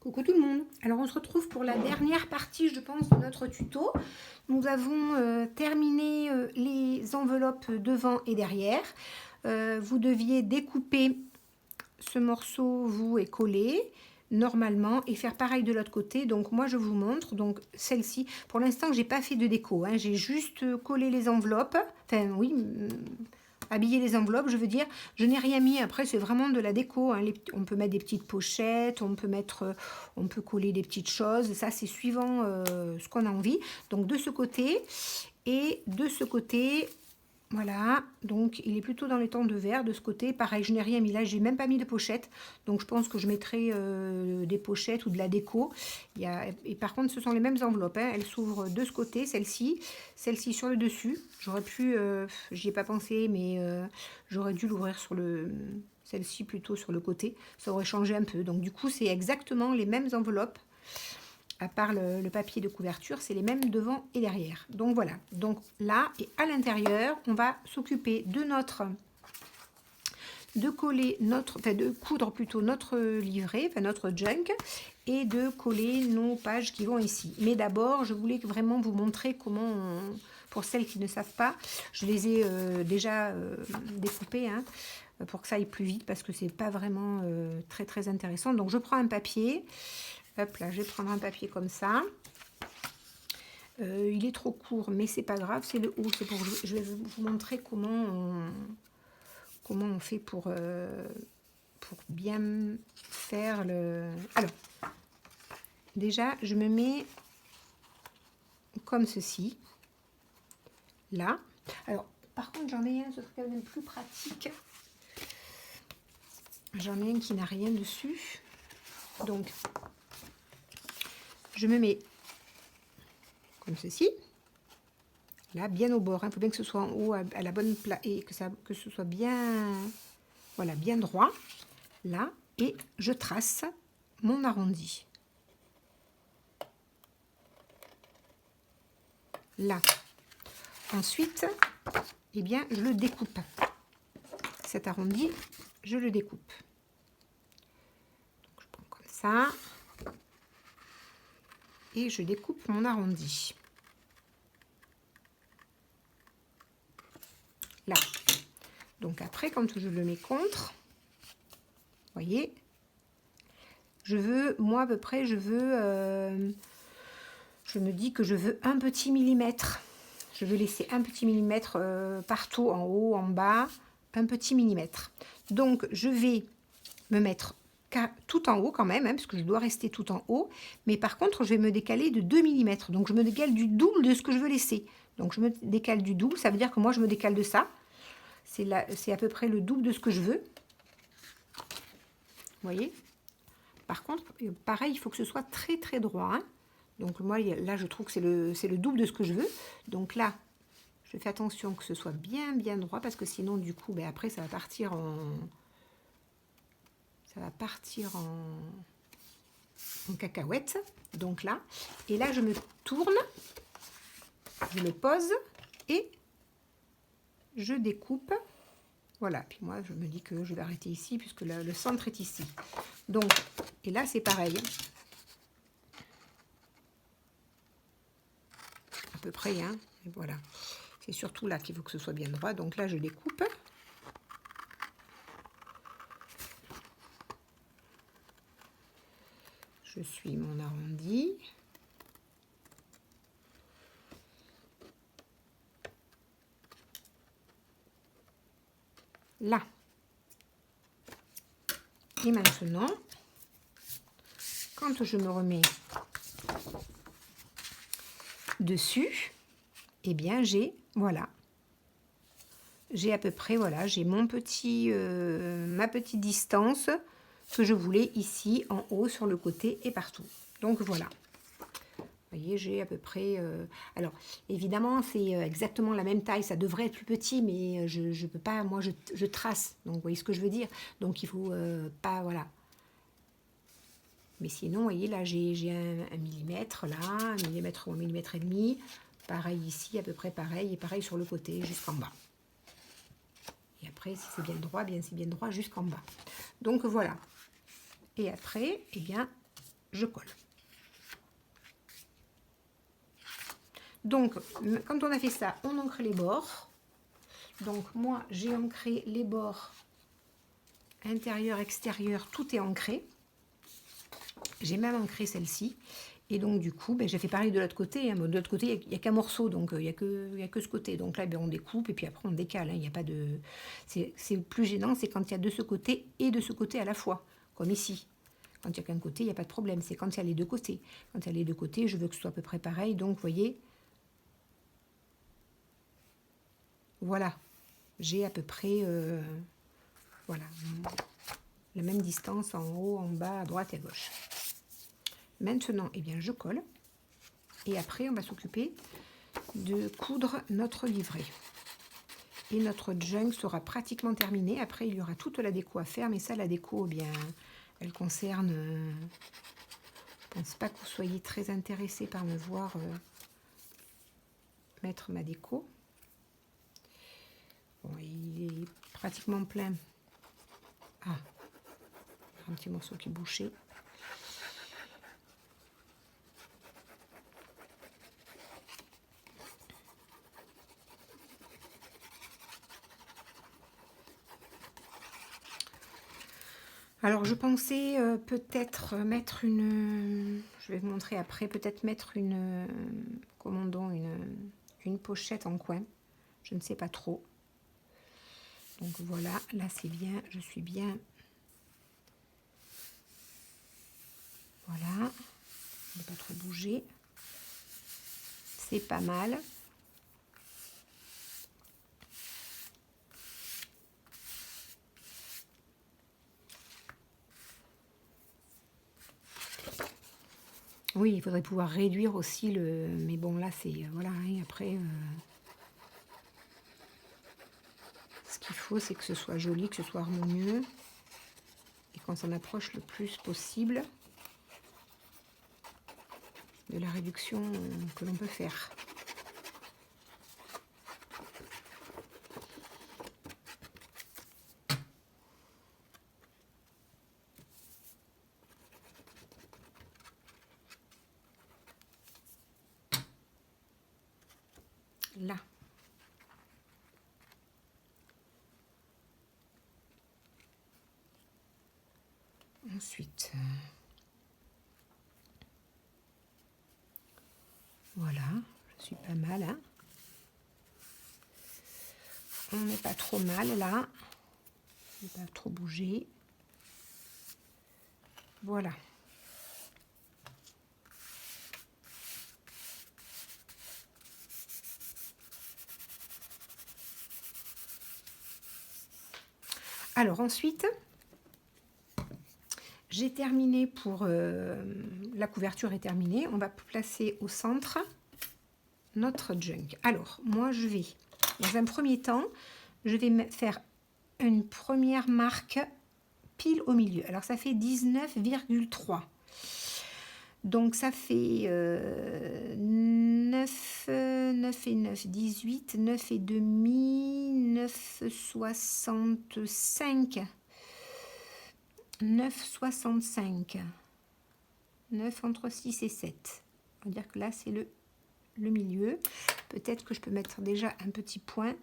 Coucou tout le monde. Alors on se retrouve pour la dernière partie, je pense, de notre tuto. Nous avons terminé les enveloppes devant et derrière. Vous deviez découper ce morceau, vous, et coller normalement et faire pareil de l'autre côté. Donc moi je vous montre. Donc celle-ci, pour l'instant j'ai pas fait de déco, hein. J'ai juste collé les enveloppes. Enfin oui, habiller les enveloppes, je veux dire. Je n'ai rien mis. Après, c'est vraiment de la déco, hein. On peut mettre des petites pochettes, on peut coller des petites choses. Ça, c'est suivant ce qu'on a envie. Donc, de ce côté et de ce côté, voilà. Donc, il est plutôt dans les tons de vert. De ce côté, pareil, je n'ai rien mis là. J'ai même pas mis de pochette. Donc, je pense que je mettrai des pochettes ou de la déco. Et par contre, ce sont les mêmes enveloppes, hein. Elles s'ouvrent de ce côté, celle-ci sur le dessus. J'aurais pu, j'y ai pas pensé, mais j'aurais dû l'ouvrir sur celle-ci plutôt sur le côté. Ça aurait changé un peu. Donc, du coup, c'est exactement les mêmes enveloppes. À part le papier de couverture, c'est les mêmes devant et derrière. Donc voilà, donc là et à l'intérieur, on va s'occuper de coudre plutôt notre livret, enfin notre junk, et de coller nos pages qui vont ici. Mais d'abord, je voulais vraiment vous montrer comment, pour celles qui ne savent pas, je les ai déjà découpées, hein, pour que ça aille plus vite, parce que c'est pas vraiment très très intéressant. Donc je prends un papier. Hop là, je vais prendre un papier comme ça. Il est trop court, mais c'est pas grave, c'est le haut. C'est pour je vais vous montrer comment on fait pour bien faire le. Alors, déjà, je me mets comme ceci. Là. Alors, par contre, j'en ai un, ce serait quand même plus pratique. J'en ai un qui n'a rien dessus. Donc, je me mets comme ceci, là, bien au bord. Il faut bien que ce soit en haut, à la bonne place, et que ce soit bien, voilà, bien droit, là, et je trace mon arrondi. Là. Ensuite, eh bien, je le découpe. Cet arrondi, je le découpe. Donc, je prends comme ça. Et je découpe mon arrondi. Là. Donc après, quand je le mets contre, vous voyez, je veux, moi à peu près, je me dis que je veux un petit millimètre. Je veux laisser un petit millimètre partout, en haut, en bas, un petit millimètre. Donc je vais me mettre tout en haut quand même, hein, parce que je dois rester tout en haut. Mais par contre, je vais me décaler de 2 mm. Donc, je me décale du double de ce que je veux laisser. Donc, je me décale du double. Ça veut dire que moi, je me décale de ça. C'est à peu près le double de ce que je veux. Vous voyez? Par contre, pareil, il faut que ce soit très, très droit, hein. Donc, moi, là, je trouve que c'est le double de ce que je veux. Donc, là, je fais attention que ce soit bien, bien droit. Parce que sinon, du coup, ben, après, ça va partir en... en cacahuète, donc là, et là je me tourne, je le pose et je découpe, voilà, puis moi je me dis que je vais arrêter ici puisque le centre est ici, donc, et là c'est pareil, à peu près, hein, et voilà, c'est surtout là qu'il faut que ce soit bien droit, donc là je découpe. Je suis mon arrondi. Là. Et maintenant, quand je me remets dessus, eh bien j'ai, voilà, j'ai à peu près, voilà, j'ai mon petit, ma petite distance que je voulais ici, en haut, sur le côté et partout. Donc voilà. Vous voyez, j'ai à peu près... alors, évidemment, c'est exactement la même taille. Ça devrait être plus petit, mais je ne peux pas... Moi, je trace. Donc, vous voyez ce que je veux dire? Donc, il faut pas... Voilà. Mais sinon, vous voyez, là, j'ai un millimètre, là, un millimètre ou un millimètre et demi. Pareil ici, à peu près pareil. Et pareil sur le côté, jusqu'en bas. Et après, si c'est bien droit, c'est bien droit jusqu'en bas. Donc, voilà. Et après, eh bien, je colle. Donc, quand on a fait ça, on ancre les bords. Donc, moi, j'ai ancré les bords intérieur, extérieur, tout est ancré. J'ai même ancré celle-ci. Et donc, du coup, ben, j'ai fait pareil de l'autre côté. Hein. De l'autre côté, il n'y a qu'un morceau, donc il n'y a que ce côté. Donc là, ben, on découpe et puis après, on décale. Hein. Il n'y a pas de... C'est plus gênant, c'est quand il y a de ce côté et de ce côté à la fois, comme ici. Quand il n'y a qu'un côté, il n'y a pas de problème. C'est quand il y a les deux côtés. Quand il y a les deux côtés, je veux que ce soit à peu près pareil. Donc, vous voyez, voilà. J'ai à peu près... voilà. La même distance en haut, en bas, à droite et à gauche. Maintenant, eh bien, je colle. Et après, on va s'occuper de coudre notre livret. Et notre junk sera pratiquement terminé. Après, il y aura toute la déco à faire. Mais ça, la déco, eh bien, elle concerne... je ne pense pas que vous soyez très intéressés par me voir mettre ma déco. Bon, il est pratiquement plein. Ah, un petit morceau qui est bouché. Alors, je pensais peut-être mettre une... je vais vous montrer après. Peut-être mettre une... commandons, une pochette en coin. Je ne sais pas trop. Donc voilà, là c'est bien. Je suis bien... Voilà. Ne pas trop bouger. C'est pas mal. Oui, il faudrait pouvoir réduire aussi le... Mais bon, là, c'est... Voilà, hein, après... ce qu'il faut, c'est que ce soit joli, que ce soit harmonieux. Et qu'on s'en approche le plus possible de la réduction que l'on peut faire. Là. Ensuite, voilà, je suis pas mal. Hein. On n'est pas trop mal là. On n'est pas trop bougé. Voilà. Alors ensuite, j'ai terminé pour... la couverture est terminée. On va placer au centre notre junk. Alors, moi je vais, dans un premier temps, je vais faire une première marque pile au milieu. Alors ça fait 19,3. Donc ça fait 9 et 9, 18, 9 et demi, 9,65. 9,65. 9 entre 6 et 7. On va dire que là c'est le milieu. Peut-être que je peux mettre déjà un petit point.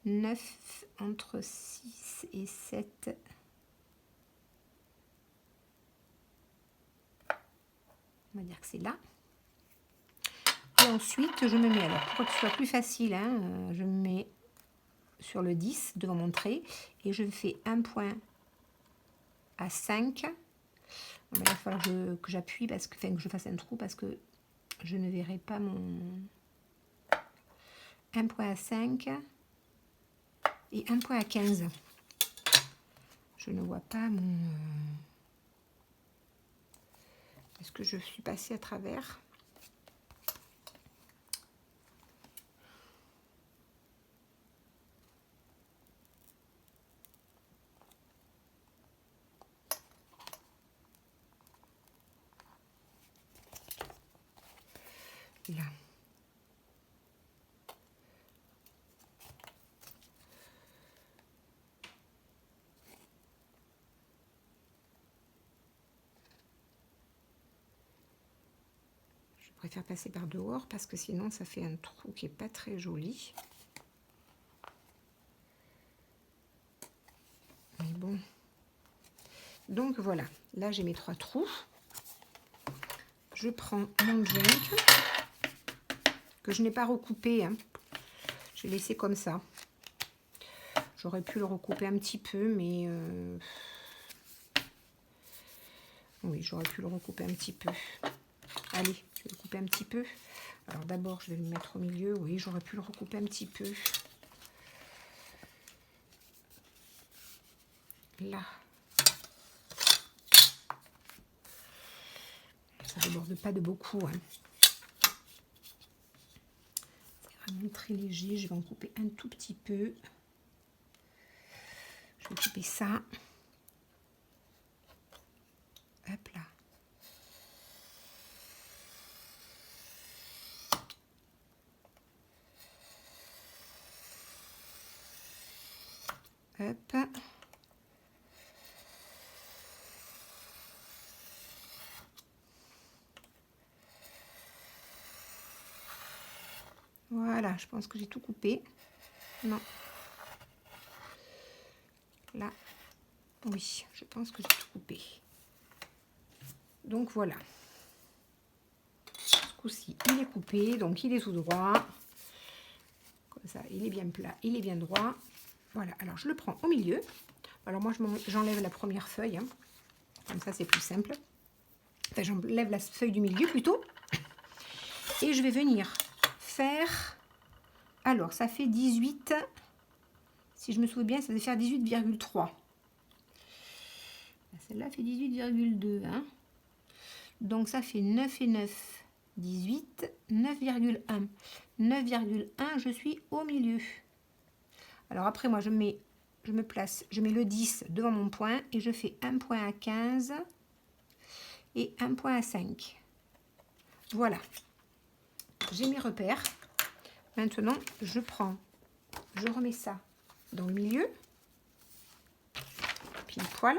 9 entre 6 et 7. On va dire que c'est là. Et ensuite, je me mets, alors pour que ce soit plus facile, hein, je me mets sur le 10 devant mon trait et je fais un point à 5. Il va falloir que j'appuie, parce que, enfin, que je fasse un trou parce que je ne verrai pas mon... Un point à 5 et un point à 15. Je ne vois pas mon... Est-ce que je suis passée à travers? Là. préfère passer par dehors parce que sinon ça fait un trou qui est pas très joli. Mais bon. Donc voilà, là j'ai mes 3 trous. Je prends mon junk que je n'ai pas recoupé. Hein. J'ai laissé comme ça. J'aurais pu le recouper un petit peu, mais oui, j'aurais pu le recouper un petit peu. Allez, je vais le couper un petit peu. Alors d'abord, je vais le mettre au milieu. Oui, j'aurais pu le recouper un petit peu. Là. Ça ne déborde pas de beaucoup. Hein. C'est vraiment très léger. Je vais en couper un tout petit peu. Je vais couper ça. Hop là. Hop. Voilà, je pense que j'ai tout coupé. Non. Là. Oui, je pense que j'ai tout coupé. Donc voilà. Ce coup-ci, il est coupé, donc il est tout droit. Comme ça, il est bien plat, il est bien droit. Voilà, alors je le prends au milieu. Alors moi, j'enlève la première feuille. Hein. Comme ça, c'est plus simple. Enfin, j'enlève la feuille du milieu plutôt. Et je vais venir faire... Alors, ça fait 18... Si je me souviens bien, ça devait faire 18,3. Celle-là fait 18,2. Hein. Donc, ça fait 9 et 9, 18, 9,1. 9,1, je suis au milieu. Alors, après, moi, je me place, je mets le 10 devant mon point et je fais un point à 15 et un point à 5. Voilà. J'ai mes repères. Maintenant, je remets ça dans le milieu, pile poil.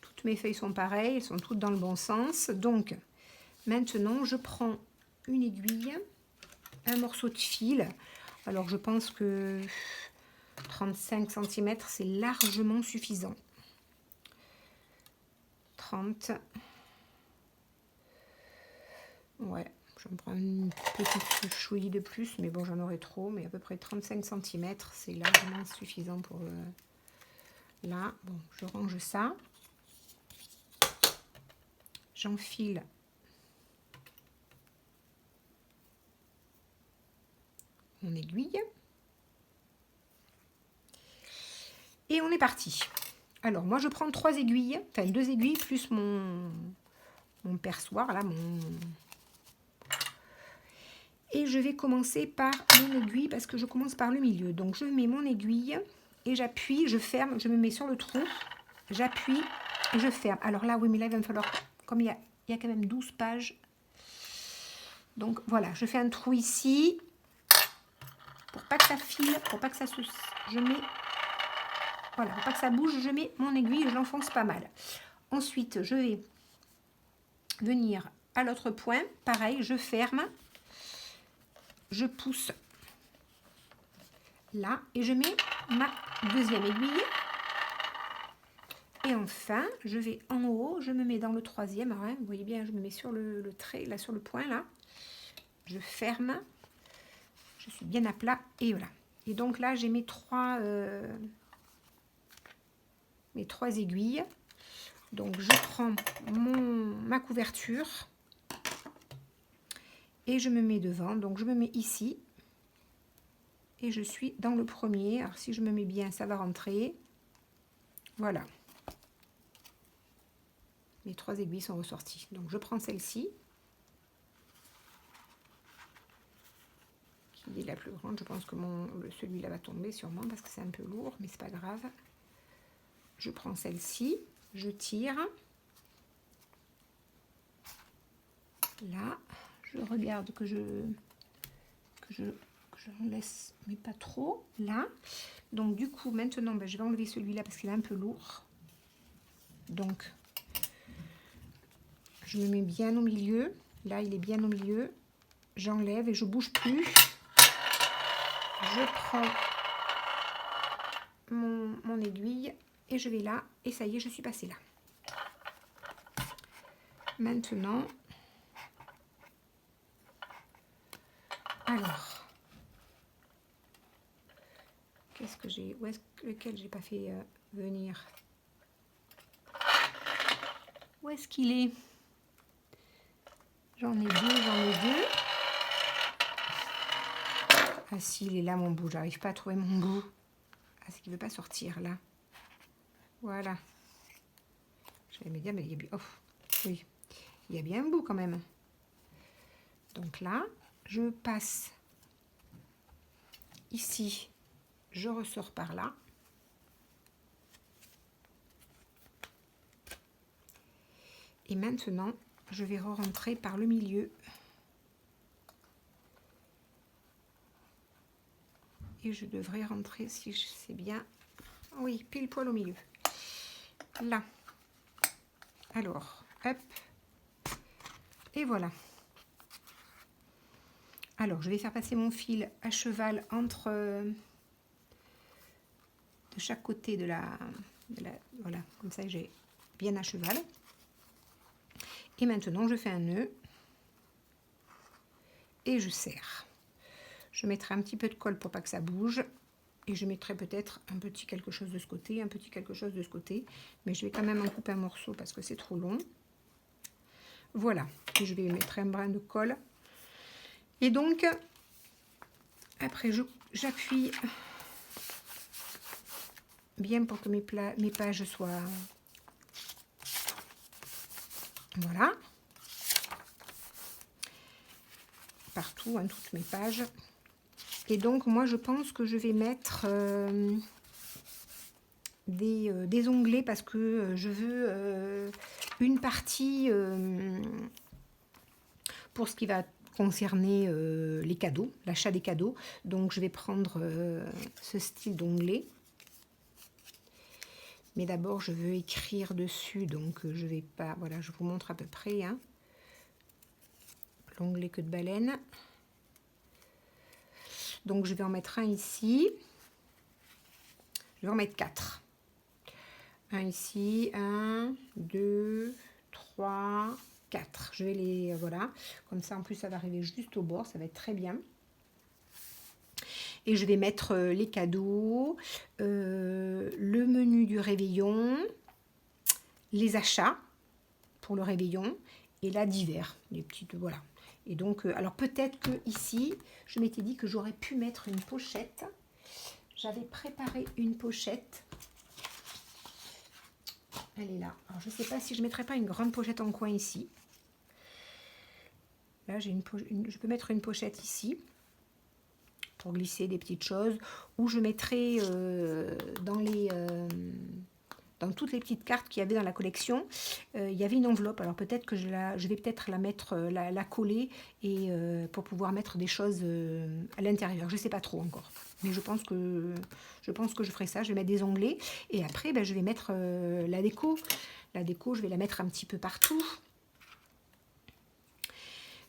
Toutes mes feuilles sont pareilles, elles sont toutes dans le bon sens. Donc, maintenant, je prends une aiguille, un morceau de fil. Alors, je pense que 35 cm, c'est largement suffisant. 30. Ouais, j'en prends une petite chouille de plus, mais bon, j'en aurai trop. Mais à peu près 35 cm, c'est largement suffisant pour... Là, bon, je range ça. J'enfile mon aiguille. Et on est parti. Alors, moi, je prends 3 aiguilles, enfin 2 aiguilles plus mon perçoir, là, Et je vais commencer par mon aiguille parce que je commence par le milieu. Donc, je mets mon aiguille et j'appuie, je ferme, je me mets sur le trou, j'appuie et je ferme. Alors là, oui, mais là, il va me falloir, comme il y a quand même 12 pages. Donc, voilà, je fais un trou ici pour pas que ça file, pour pas que ça se... Je mets... Voilà, pour pas que ça bouge, je mets mon aiguille et je l'enfonce pas mal. Ensuite, je vais venir à l'autre point. Pareil, je ferme. Je pousse là et je mets ma deuxième aiguille. Et enfin, je vais en haut, je me mets dans le troisième. Alors, hein, vous voyez bien, je me mets sur le trait, là sur le point, là. Je ferme. Je suis bien à plat et voilà. Et donc là, j'ai mes trois aiguilles. Donc, je prends ma couverture et je me mets devant. Donc, je me mets ici et je suis dans le premier. Alors, si je me mets bien, ça va rentrer. Voilà. Mes 3 aiguilles sont ressorties. Donc, je prends celle-ci, qui est la plus grande. Je pense que celui-là va tomber sûrement parce que c'est un peu lourd, mais c'est pas grave. Je prends celle-ci, je tire. Là, je regarde que j'en laisse, mais pas trop. Là. Donc, du coup, maintenant, je vais enlever celui-là parce qu'il est un peu lourd. Donc, je me mets bien au milieu. Là, il est bien au milieu. J'enlève et je bouge plus. Je prends mon aiguille et je vais là. Et ça y est, je suis passée là. Maintenant, alors, qu'est-ce que j'ai? Où est-ce lequel j'ai pas fait venir? Où est-ce qu'il est? J'en ai deux. Ah si, il est là mon bout. J'arrive pas à trouver mon bout. Ah, c'est qu'il veut pas sortir là. Voilà. J'allais me dire, mais il y a bien... Oh, oui. Il y a bien un bout quand même. Donc là, je passe ici. Je ressors par là. Et maintenant, je vais re-rentrer par le milieu. Et je devrais rentrer, si je sais bien, oui, pile poil au milieu. Là. Alors, hop. Et voilà. Alors, je vais faire passer mon fil à cheval entre... de chaque côté de la... Voilà, comme ça j'ai bien à cheval. Et maintenant, je fais un nœud. Et je serre. Je mettrai un petit peu de colle pour pas que ça bouge. Et je mettrai peut-être un petit quelque chose de ce côté, un petit quelque chose de ce côté. Mais je vais quand même en couper un morceau parce que c'est trop long. Voilà. Et je vais mettre un brin de colle. Et donc, après, j'appuie bien pour que mes pages soient... Voilà. Partout, hein, toutes mes pages. Et donc, moi, je pense que je vais mettre des onglets parce que je veux une partie pour ce qui va concerner les cadeaux, l'achat des cadeaux. Donc, je vais prendre ce style d'onglet. Mais d'abord, je veux écrire dessus, donc je vais pas... Voilà, je vous montre à peu près hein, l'onglet queue de baleine. Donc, je vais en mettre un ici. Je vais en mettre 4. Un ici, 1, 2, 3, 4. Je vais les... Voilà. Comme ça, en plus, ça va arriver juste au bord. Ça va être très bien. Et je vais mettre les cadeaux, le menu du réveillon, les achats pour le réveillon et là divers, les petites, voilà. Et donc, alors peut-être que ici, je m'étais dit que j'aurais pu mettre une pochette. J'avais préparé une pochette. Elle est là. Alors je ne sais pas si je ne mettrais pas une grande pochette en coin ici. Là, j'ai je peux mettre une pochette ici. Pour glisser des petites choses, ou je mettrai dans toutes les petites cartes qu'il y avait dans la collection, il y avait une enveloppe. Alors peut-être que je vais peut-être la mettre, la coller et pour pouvoir mettre des choses à l'intérieur. Je ne sais pas trop encore, mais je pense que je ferai ça. Je vais mettre des onglets et après ben, je vais mettre la déco. La déco, je vais la mettre un petit peu partout.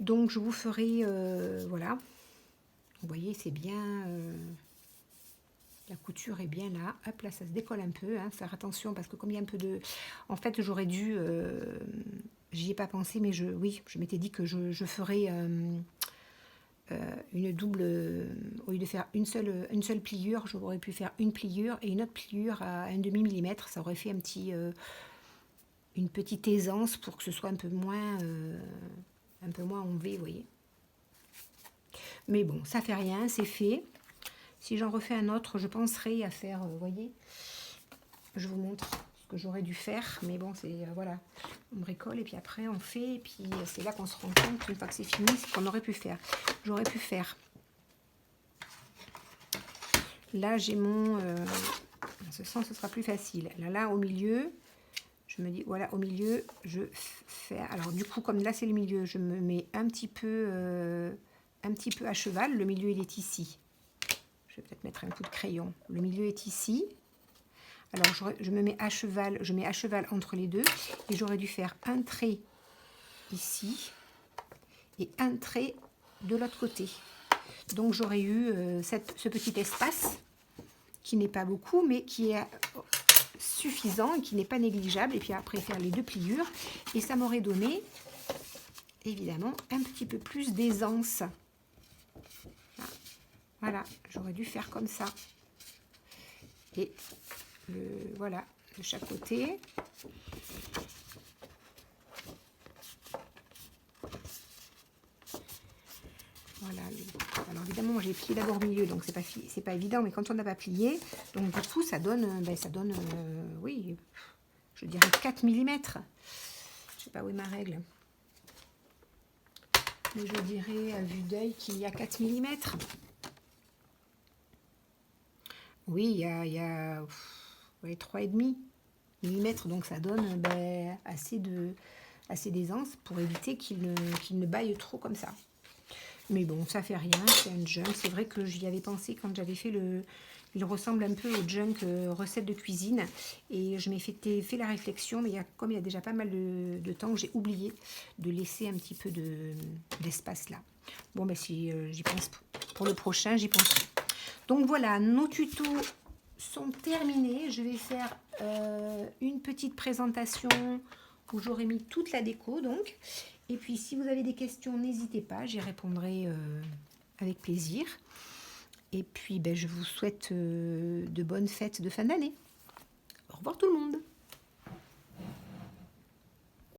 Donc je vous ferai voilà. Vous voyez, c'est bien, la couture est bien là. Hop, là, ça se décolle un peu. Hein, faire attention parce que comme il y a un peu de... En fait, j'aurais dû... j'y ai pas pensé, mais oui, je m'étais dit que je ferais une double... au lieu de faire une seule pliure, j'aurais pu faire une pliure et une autre pliure à 1/2 millimètre. Ça aurait fait une petite aisance pour que ce soit un peu moins en V, vous voyez. Mais bon, ça fait rien, c'est fait. Si j'en refais un autre, je penserai à faire, vous voyez, je vous montre ce que j'aurais dû faire. Mais bon, c'est, voilà, on bricole et puis après on fait. Et puis c'est là qu'on se rend compte, une fois que c'est fini, ce qu'on aurait pu faire. J'aurais pu faire. Là, j'ai mon... en ce sens, ce sera plus facile. Là, au milieu, je me dis, voilà, au milieu, je fais... Alors du coup, comme là, c'est le milieu, je me mets un petit peu à cheval. Le milieu, il est ici. Je vais peut-être mettre un coup de crayon. Le milieu est ici. Alors, je me mets à cheval. Je mets à cheval entre les deux. Et j'aurais dû faire un trait ici et un trait de l'autre côté. Donc j'aurais eu ce petit espace qui n'est pas beaucoup mais qui est suffisant et qui n'est pas négligeable. Et puis après faire les deux pliures et ça m'aurait donné évidemment un petit peu plus d'aisance. Voilà, j'aurais dû faire comme ça. Et voilà, de chaque côté. Voilà. Alors évidemment, j'ai plié d'abord au milieu, donc c'est pas évident, mais quand on n'a pas plié, donc du coup, ça donne, oui, je dirais 4 mm. Je sais pas où est ma règle. Mais je dirais à vue d'œil qu'il y a 4 mm. Oui, il y a 3,5 mm, donc ça donne assez d'aisance pour éviter qu'il ne baille trop comme ça. Mais bon, ça fait rien, c'est un junk. C'est vrai que j'y avais pensé quand j'avais fait il ressemble un peu au junk recette de cuisine. Et je m'ai fait la réflexion, mais comme il y a déjà pas mal de temps, j'ai oublié de laisser un petit peu d'espace là. Bon, ben si j'y pense pour le prochain, j'y pense. Donc voilà, nos tutos sont terminés. Je vais faire une petite présentation où j'aurai mis toute la déco donc. Et puis si vous avez des questions, n'hésitez pas, j'y répondrai avec plaisir. Et puis je vous souhaite de bonnes fêtes de fin d'année. Au revoir tout le monde.